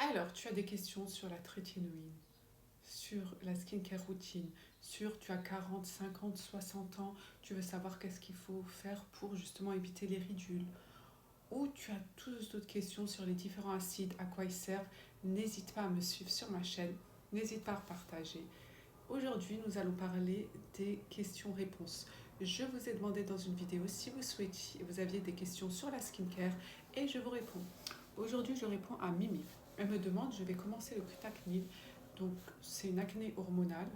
Alors, tu as des questions sur la trétinoïne, sur la skincare routine, tu as 40, 50, 60 ans, tu veux savoir qu'est-ce qu'il faut faire pour justement éviter les ridules, ou tu as toutes d'autres questions sur les différents acides, à quoi ils servent, n'hésite pas à me suivre sur ma chaîne, n'hésite pas à partager. Aujourd'hui, nous allons parler des questions-réponses. Je vous ai demandé dans une vidéo si vous aviez des questions sur la skincare et je vous réponds. Aujourd'hui, je réponds à Mimi. Elle me demande, je vais commencer le Cutacnil. Donc, c'est une acné hormonale.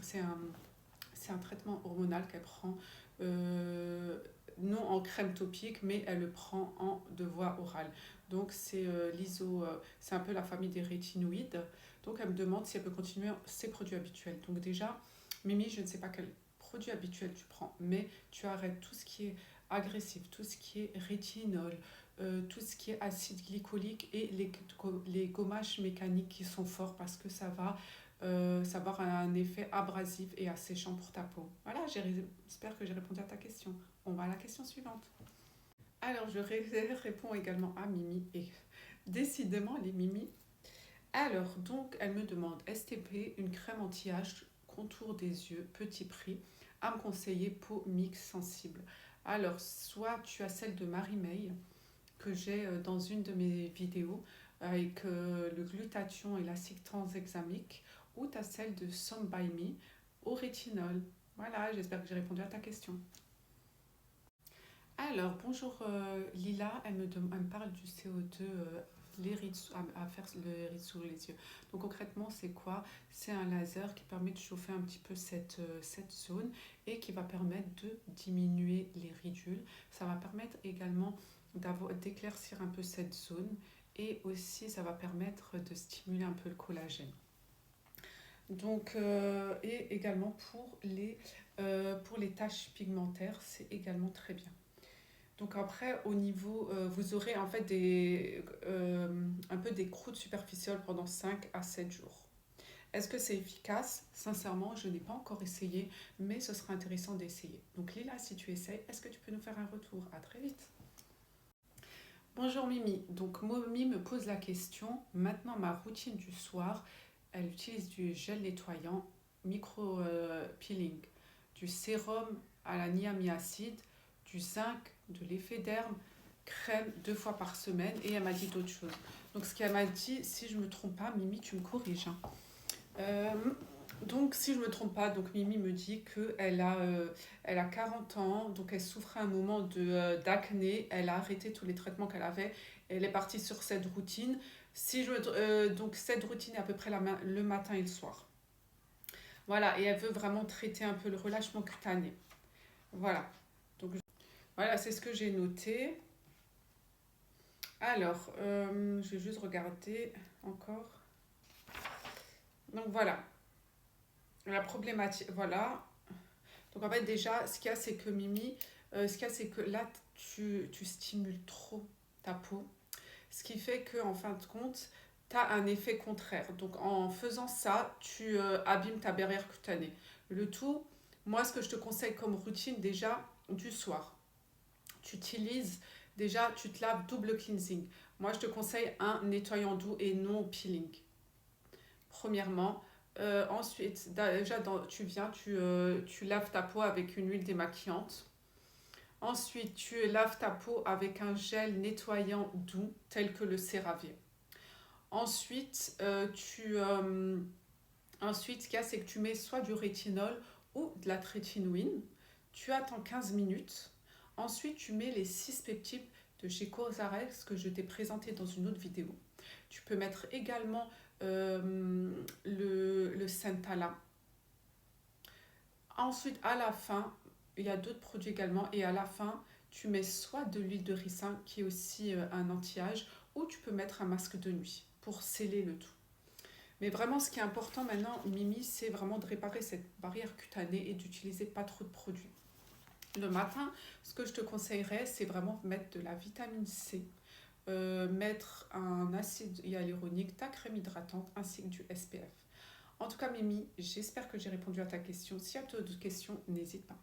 C'est un traitement hormonal qu'elle prend, non en crème topique, mais elle le prend en de voie orale. Donc, c'est un peu la famille des rétinoïdes. Donc, elle me demande si elle peut continuer ses produits habituels. Donc, déjà, Mimi, je ne sais pas quel produit habituel tu prends, mais tu arrêtes tout ce qui est agressif, tout ce qui est rétinol, tout ce qui est acide glycolique et les gommages mécaniques qui sont forts parce que ça va avoir un effet abrasif et asséchant pour ta peau. Voilà, j'espère que j'ai répondu à ta question. On va à la question suivante. Alors, réponds également à Mimi et décidément les Mimi. Alors, donc, elle me demande STP, une crème anti-âge, contour des yeux, petit prix, à me conseiller peau mix sensible. Alors, soit tu as celle de Marie-May, que j'ai dans une de mes vidéos, avec le glutathion et l'acide tranexamique, ou tu as celle de Some By Me au rétinol. Voilà, j'espère que j'ai répondu à ta question. Alors, bonjour Lila, elle me parle du CO2, les rides, à faire le ride sous les yeux. Donc concrètement, c'est quoi? C'est un laser qui permet de chauffer un petit peu cette zone et qui va permettre de diminuer les ridules. Ça va permettre également d'éclaircir un peu cette zone et aussi ça va permettre de stimuler un peu le collagène. Donc, et également pour les taches pigmentaires, c'est également très bien. Donc après, au niveau, vous aurez en fait un peu des croûtes superficielles pendant 5 à 7 jours. Est-ce que c'est efficace? Sincèrement, je n'ai pas encore essayé, mais ce sera intéressant d'essayer. Donc Lila, si tu essayes, est-ce que tu peux nous faire un retour? À très vite. Bonjour Mimi. Donc Mimi me pose la question. Maintenant, ma routine du soir, elle utilise du gel nettoyant, micro-peeling, du sérum à la niamiacide, du zinc, de l'effet d'herbe, crème 2 fois par semaine et elle m'a dit d'autres choses. Donc ce qu'elle m'a dit, si je ne me trompe pas, Mimi, tu me corriges, hein. Euh, donc si je ne me trompe pas, donc Mimi me dit elle a 40 ans, donc elle souffrait un moment d'acné, elle a arrêté tous les traitements qu'elle avait, elle est partie sur cette routine. Donc cette routine est à peu près le matin et le soir. Voilà, et elle veut vraiment traiter un peu le relâchement cutané. Voilà, donc voilà, c'est ce que j'ai noté. Alors, je vais juste regarder encore. Donc voilà, la problématique, voilà. Donc en fait déjà, ce qu'il y a c'est que Mimi, ce qu'il y a c'est que là, tu stimules trop ta peau. Ce qui fait qu'en fin de compte, tu as un effet contraire. Donc en faisant ça, tu abîmes ta barrière cutanée. Le tout, moi ce que je te conseille comme routine déjà du soir, tu te laves double cleansing. Moi je te conseille un nettoyant doux et non peeling. Premièrement. Ensuite, déjà tu laves ta peau avec une huile démaquillante. Ensuite, tu laves ta peau avec un gel nettoyant doux tel que le CeraVe. Ensuite, ensuite, ce qu'il y a, c'est que tu mets soit du rétinol ou de la trétinoïne. Tu attends 15 minutes. Ensuite, tu mets les 6 peptides de chez Cosrx que je t'ai présenté dans une autre vidéo. Tu peux mettre également le Centala. Ensuite, à la fin, il y a d'autres produits également. Et à la fin, tu mets soit de l'huile de ricin, qui est aussi un anti-âge, ou tu peux mettre un masque de nuit pour sceller le tout. Mais vraiment, ce qui est important maintenant, Mimi, c'est vraiment de réparer cette barrière cutanée et d'utiliser pas trop de produits. Le matin, ce que je te conseillerais, c'est vraiment mettre de la vitamine C, mettre un acide hyaluronique, ta crème hydratante ainsi que du SPF. En tout cas, Mimi, j'espère que j'ai répondu à ta question. Si tu as d'autres questions, n'hésite pas.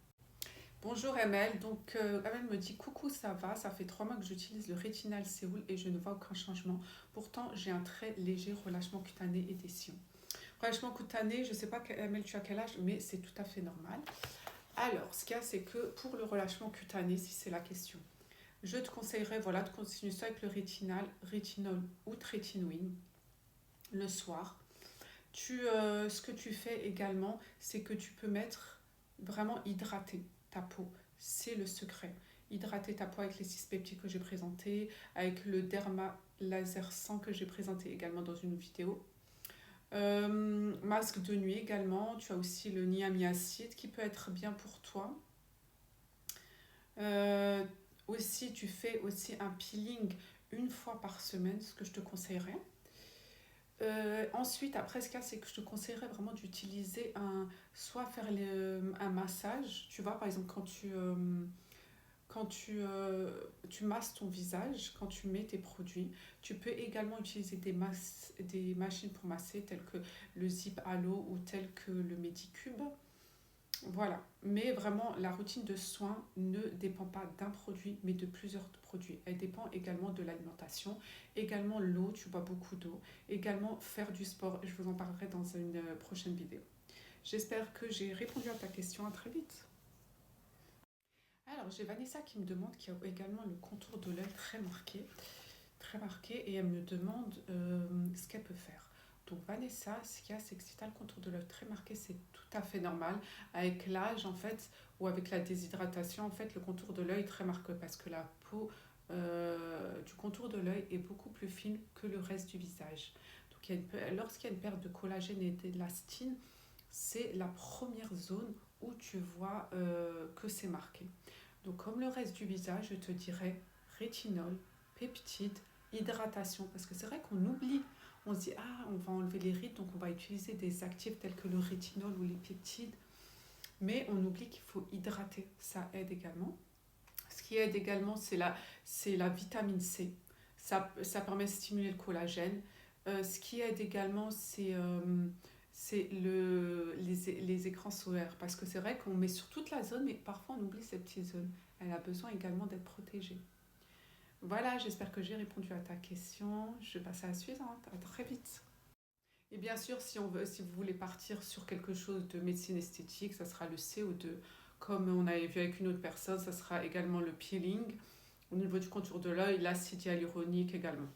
Bonjour ML, donc ML me dit coucou, ça va, ça fait 3 mois que j'utilise le Rétinal Séoul et je ne vois aucun changement. Pourtant, j'ai un très léger relâchement cutané et des sillons. Relâchement cutané, je ne sais pas ML tu as quel âge, mais c'est tout à fait normal. Alors, ce qu'il y a, c'est que pour le relâchement cutané, si c'est la question, je te conseillerais voilà, de continuer ça avec le rétinol ou trétinoïne le soir. Ce que tu fais également, c'est que tu peux mettre vraiment hydrater ta peau. C'est le secret. Hydrater ta peau avec les 6 peptides que j'ai présentés, avec le Derma Laser 100 que j'ai présenté également dans une vidéo. Masque de nuit également. Tu as aussi le niamiacide qui peut être bien pour toi. Euh, Aussi, tu fais aussi un peeling une fois par semaine, ce que je te conseillerais. Ensuite, après ce cas, c'est que je te conseillerais vraiment d'utiliser soit faire un massage, tu vois, par exemple, tu masses ton visage, quand tu mets tes produits, tu peux également utiliser des machines pour masser, telles que le Zip Halo ou telles que le Medicube. Voilà, mais vraiment la routine de soins ne dépend pas d'un produit, mais de plusieurs produits. Elle dépend également de l'alimentation, également l'eau, tu bois beaucoup d'eau, également faire du sport. Je vous en parlerai dans une prochaine vidéo. J'espère que j'ai répondu à ta question. À très vite. Alors, j'ai Vanessa qui me demande qu'il y a également le contour de l'œil très marqué, et elle me demande ce qu'elle peut faire. Donc Vanessa, ce qu'il y a, c'est que si tu as le contour de l'œil très marqué, c'est tout à fait normal. Avec l'âge, en fait, ou avec la déshydratation, en fait, le contour de l'œil est très marqué parce que la peau du contour de l'œil est beaucoup plus fine que le reste du visage. Donc lorsqu'il y a une perte de collagène et d'élastine, c'est la première zone où tu vois que c'est marqué. Donc comme le reste du visage, je te dirais rétinol, peptides, hydratation. Parce que c'est vrai qu'on oublie. On se dit, ah, on va enlever les rides, donc on va utiliser des actifs tels que le rétinol ou les peptides. Mais on oublie qu'il faut hydrater. Ça aide également. Ce qui aide également, c'est la vitamine C. Ça permet de stimuler le collagène. Ce qui aide également, c'est les écrans solaires. Parce que c'est vrai qu'on met sur toute la zone, mais parfois on oublie cette petite zone. Elle a besoin également d'être protégée. Voilà, j'espère que j'ai répondu à ta question. Je passe à la suivante. À très vite. Et bien sûr, si vous voulez partir sur quelque chose de médecine esthétique, ça sera le CO2. Comme on avait vu avec une autre personne, ça sera également le peeling. Au niveau du contour de l'œil, l'acide hyaluronique également.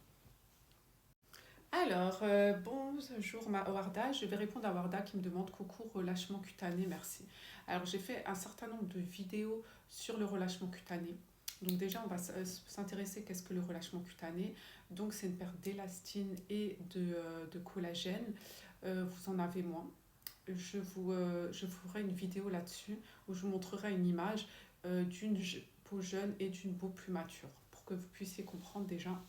Alors, bonjour Warda, je vais répondre à Warda qui me demande coucou relâchement cutané, merci. Alors j'ai fait un certain nombre de vidéos sur le relâchement cutané. Donc déjà on va s'intéresser qu'est-ce que le relâchement cutané. Donc c'est une perte d'élastine et de collagène. Vous en avez moins. Je vous ferai une vidéo là-dessus où je vous montrerai une image d'une peau jeune et d'une peau plus mature pour que vous puissiez comprendre déjà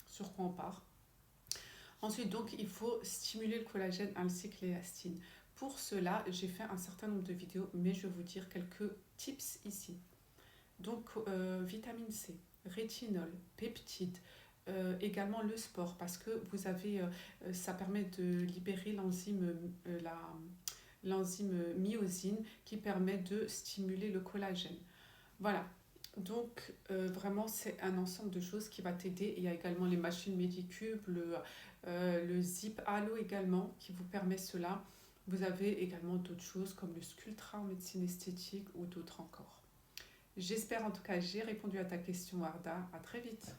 sur quoi on part. Ensuite, donc, il faut stimuler le collagène ainsi que l'élastine. Pour cela, j'ai fait un certain nombre de vidéos, mais je vais vous dire quelques tips ici. Donc, vitamine C, rétinol, peptides, également le sport, parce que ça permet de libérer l'enzyme myosine qui permet de stimuler le collagène. Voilà. Donc, vraiment, c'est un ensemble de choses qui va t'aider. Il y a également les machines Medicube, le Zip Halo également, qui vous permet cela. Vous avez également d'autres choses comme le Sculptra en médecine esthétique ou d'autres encore. J'espère en tout cas j'ai répondu à ta question, Arda. À très vite.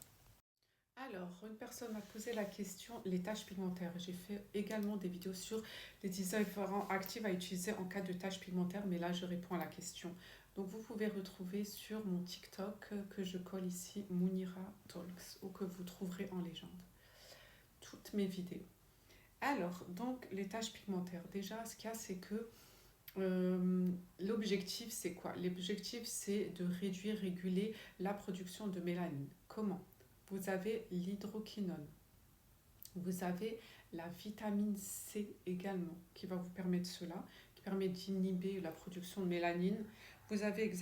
Alors, une personne m'a posé la question, les taches pigmentaires. J'ai fait également des vidéos sur les différents actifs à utiliser en cas de taches pigmentaires, mais là, je réponds à la question. Donc, vous pouvez retrouver sur mon TikTok que je colle ici, Mounira Talks, ou que vous trouverez en légende. Toutes mes vidéos. Alors, donc, les taches pigmentaires. Déjà, ce qu'il y a, c'est que l'objectif, c'est quoi? L'objectif, c'est de réduire, réguler la production de mélanine. Comment? Vous avez l'hydroquinone. Vous avez la vitamine C également, qui va vous permettre cela, qui permet d'inhiber la production de mélanine. Vous avez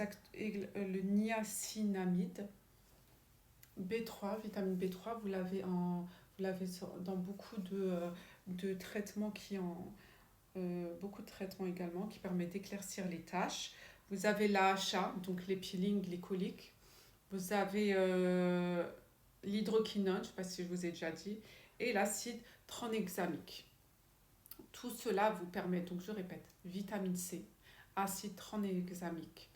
le niacinamide, B3, vitamine B3, vous l'avez dans beaucoup de traitements beaucoup de traitements également qui permettent d'éclaircir les taches. Vous avez l'AHA, donc les peelings glycoliques. Vous avez l'hydroquinone, je ne sais pas si je vous ai déjà dit, et l'acide tranexamique. Tout cela vous permet, donc je répète, vitamine C, acide tranexamique,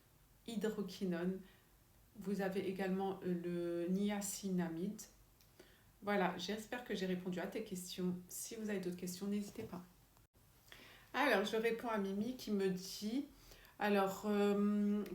hydroquinone. Vous avez également le niacinamide. Voilà, j'espère que j'ai répondu à tes questions. Si vous avez d'autres questions, n'hésitez pas. Alors, je réponds à Mimi qui me dit, alors,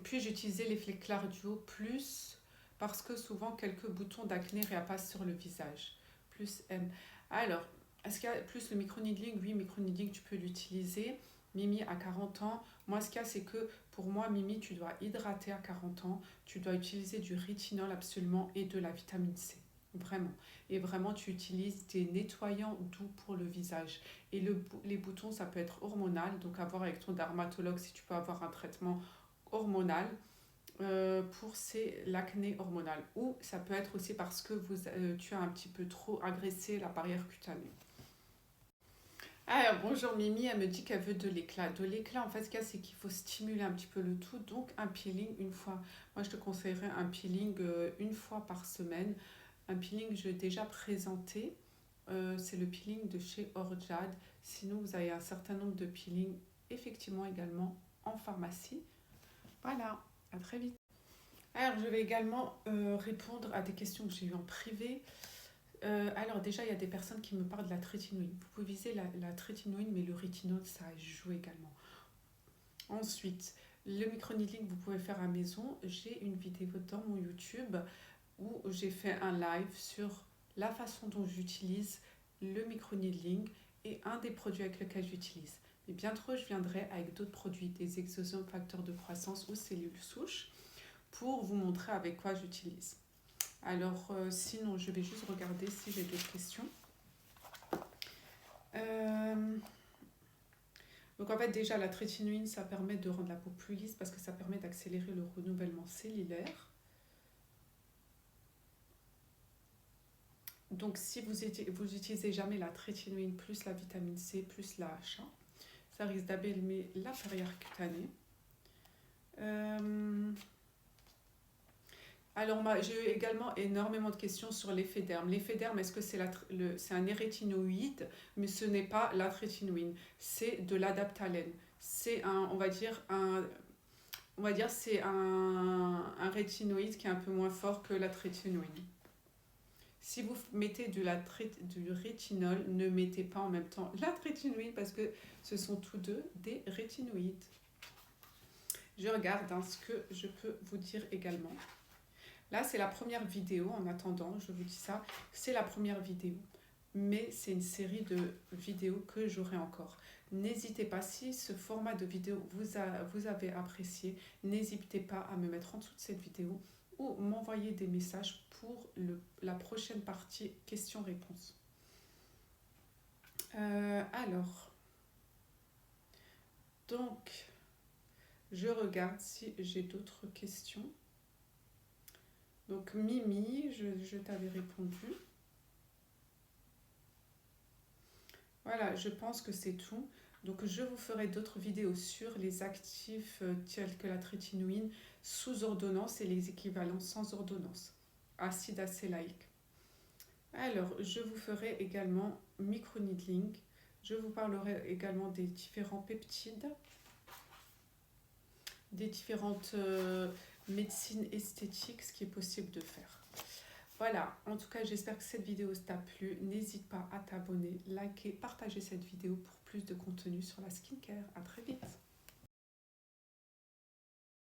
puis-je utiliser l'effet Clardio plus parce que souvent quelques boutons d'acné réapparaissent sur le visage. Plus M. Alors, est-ce qu'il y a plus le microneedling? Oui, microneedling, tu peux l'utiliser. Mimi a 40 ans. Moi, ce qu'il y a, c'est que pour moi, Mimi, tu dois hydrater à 40 ans. Tu dois utiliser du rétinol absolument et de la vitamine C. Vraiment. Et vraiment, tu utilises des nettoyants doux pour le visage. Et les boutons, ça peut être hormonal, donc à voir avec ton dermatologue si tu peux avoir un traitement hormonal pour l'acné hormonal. Ou ça peut être aussi parce que tu as un petit peu trop agressé la barrière cutanée. Alors, bonjour Mimi, elle me dit qu'elle veut de l'éclat. De l'éclat, en fait, ce qu'il y a, c'est qu'il faut stimuler un petit peu le tout. Donc, un peeling une fois. Moi, je te conseillerais un peeling une fois par semaine. Un peeling, je l'ai déjà présenté. C'est le peeling de chez Orjad. Sinon, vous avez un certain nombre de peelings, effectivement, également en pharmacie. Voilà, à très vite. Alors, je vais également répondre à des questions que j'ai eues en privé. Alors déjà, il y a des personnes qui me parlent de la trétinoïne. Vous pouvez viser la trétinoïne, mais le rétinol, ça joue également. Ensuite, le microneedling, vous pouvez faire à la maison. J'ai une vidéo dans mon YouTube où j'ai fait un live sur la façon dont j'utilise le microneedling et un des produits avec lesquels j'utilise. Mais bientôt, je viendrai avec d'autres produits, des exosomes facteurs de croissance ou cellules souches, pour vous montrer avec quoi j'utilise. Alors, sinon, je vais juste regarder si j'ai d'autres questions. Donc, en fait, déjà, la trétinoïne, ça permet de rendre la peau plus lisse parce que ça permet d'accélérer le renouvellement cellulaire. Donc, si vous n'utilisez jamais la trétinoïne plus la vitamine C plus la AHA, ça risque d'abîmer la barrière cutanée. Alors, j'ai eu également énormément de questions sur l'effet derme. L'effet derme, est-ce que c'est un éréthinoïde? Mais ce n'est pas la trétinoïne, c'est de l'adaptalène. C'est c'est un rétinoïde qui est un peu moins fort que la trétinoïne. Si vous mettez du rétinol, ne mettez pas en même temps la trétinoïde parce que ce sont tous deux des rétinoïdes. Je regarde ce que je peux vous dire également. Là, c'est la première vidéo, en attendant, je vous dis ça, c'est la première vidéo. Mais c'est une série de vidéos que j'aurai encore. N'hésitez pas, si ce format de vidéo vous avez apprécié, n'hésitez pas à me mettre en dessous de cette vidéo ou m'envoyer des messages pour la prochaine partie questions-réponses. Alors, donc, je regarde si j'ai d'autres questions. Donc Mimi, je t'avais répondu. Voilà, je pense que c'est tout. Donc je vous ferai d'autres vidéos sur les actifs tels que la trétinoïne sous ordonnance et les équivalents sans ordonnance. Acide acélaïque. Alors, je vous ferai également microneedling. Je vous parlerai également des différents peptides, des différentes médecines esthétiques, ce qui est possible de faire. Voilà, en tout cas, j'espère que cette vidéo t'a plu. N'hésite pas à t'abonner, liker, partager cette vidéo pour plus de contenu sur la skincare. À très vite.